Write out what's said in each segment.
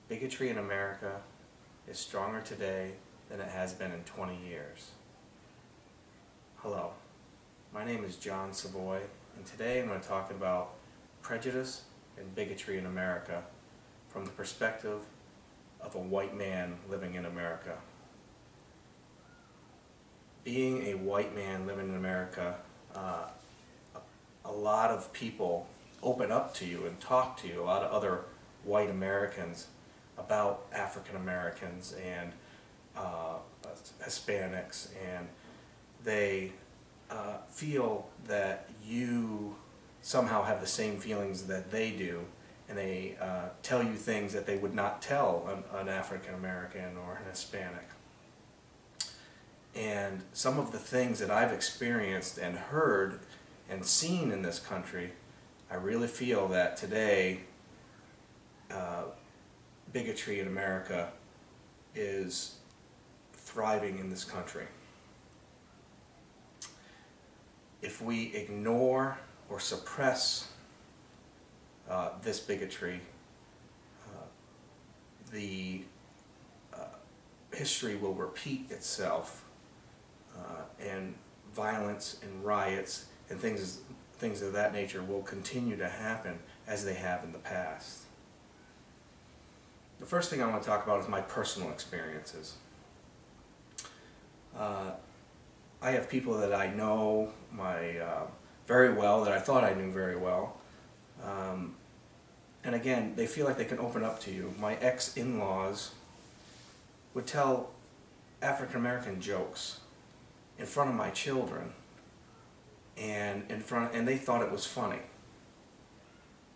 Bigotry in America is stronger today than it has been in 20 years. Hello, my name is John Savoy, and today I'm going to talk about prejudice and bigotry in America from the perspective of a white man living in America. Being a white man living in America, a lot of people open up to you and talk to you, a lot of other white Americans, about African Americans and Hispanics, and they feel that you somehow have the same feelings that they do, and they tell you things that they would not tell an African American or an Hispanic. And some of the things that I've experienced and heard and seen in this country, I really feel that today bigotry in America is thriving in this country. If we ignore or suppress this bigotry, the history will repeat itself, and violence and riots and things of that nature will continue to happen as they have in the past. The first thing I want to talk about is my personal experiences. I have people that I know very well, that I thought I knew very well. And again, they feel like they can open up to you. My ex-in-laws would tell African American jokes in front of my children, and they thought it was funny.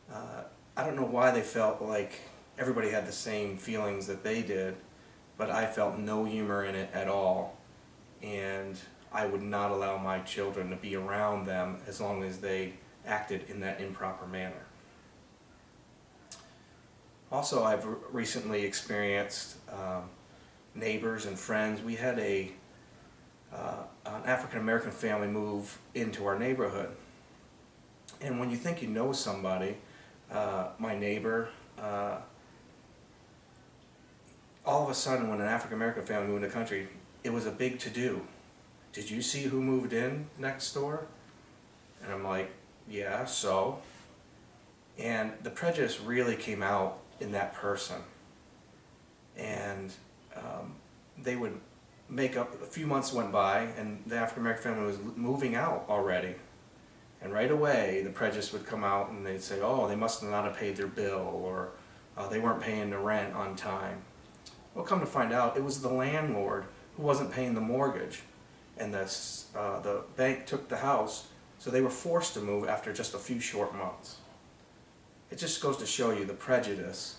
I don't know why they felt like everybody had the same feelings that they did, but I felt no humor in it at all, and I would not allow my children to be around them as long as they acted in that improper manner. Also, I've recently experienced neighbors and friends. We had an African American family move into our neighborhood, and when you think you know somebody, my neighbor, all of a sudden when an African American family moved in the country, it was a big to-do. Did you see who moved in next door? And I'm like, yeah, so? And the prejudice really came out in that person. And they would make up, a few months went by, and the African American family was moving out already. And right away, the prejudice would come out, and they'd say, oh, they must not have paid their bill, or they weren't paying the rent on time. Well, come to find out, it was the landlord who wasn't paying the mortgage, and the bank took the house, so they were forced to move after just a few short months. It just goes to show you the prejudice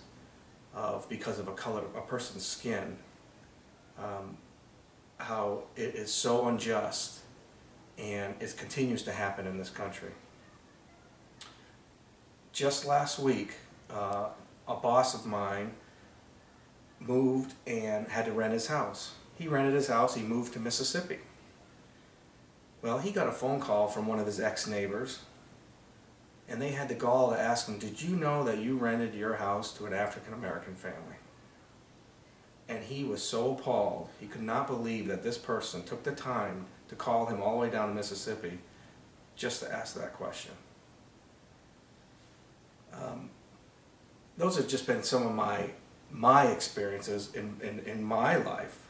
of, because of a person's skin, how it is so unjust, and it continues to happen in this country. Just last week, a boss of mine moved and had to rent his house. He rented his house, he moved to Mississippi. Well, he got a phone call from one of his ex-neighbors, and they had the gall to ask him, did you know that you rented your house to an African American family? And he was so appalled, he could not believe that this person took the time to call him all the way down to Mississippi just to ask that question. Those have just been some of my experiences in my life,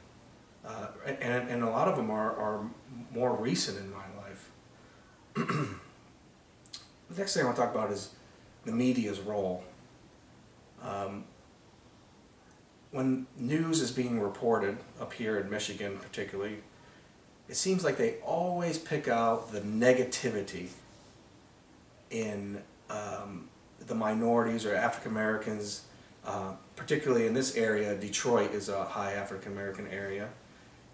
and a lot of them are more recent in my life. The next thing I want to talk about is the media's role. When news is being reported up here in Michigan particularly, it seems like they always pick out the negativity in the minorities or African Americans, particularly in this area. Detroit is a high African American area,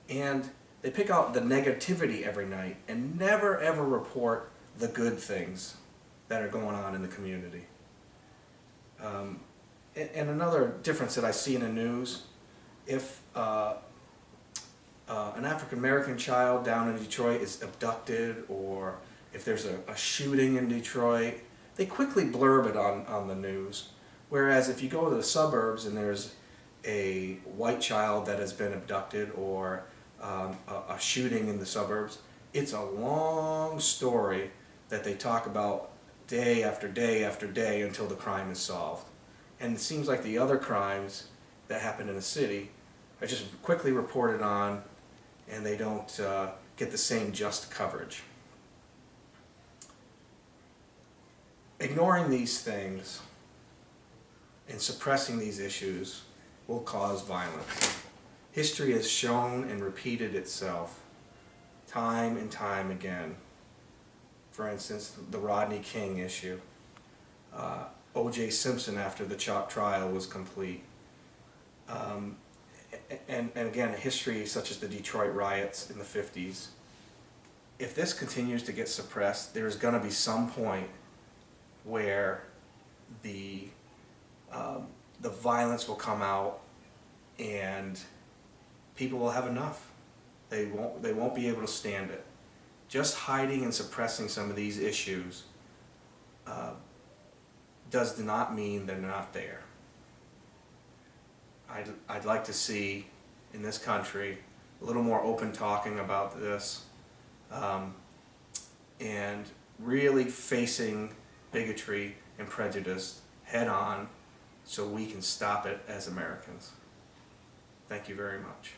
and they pick out the negativity every night and never ever report the good things that are going on in the community. And another difference that I see in the news, if an African American child down in Detroit is abducted, or if there's a shooting in Detroit, they quickly blurb it on the news. Whereas if you go to the suburbs and there's a white child that has been abducted, or a shooting in the suburbs, it's a long story that they talk about day after day after day until the crime is solved. And it seems like the other crimes that happen in the city are just quickly reported on, and they don't get the same just coverage. Ignoring these things and suppressing these issues will cause violence. History has shown and repeated itself time and time again. For instance, the Rodney King issue. O.J. Simpson after the trial was complete. And again, a history such as the Detroit riots in the 50s. If this continues to get suppressed, there's going to be some point where the violence will come out and people will have enough. They won't be able to stand it. Just hiding and suppressing some of these issues does not mean they're not there. I'd like to see in this country a little more open talking about this, and really facing bigotry and prejudice head on so we can stop it as Americans. Thank you very much.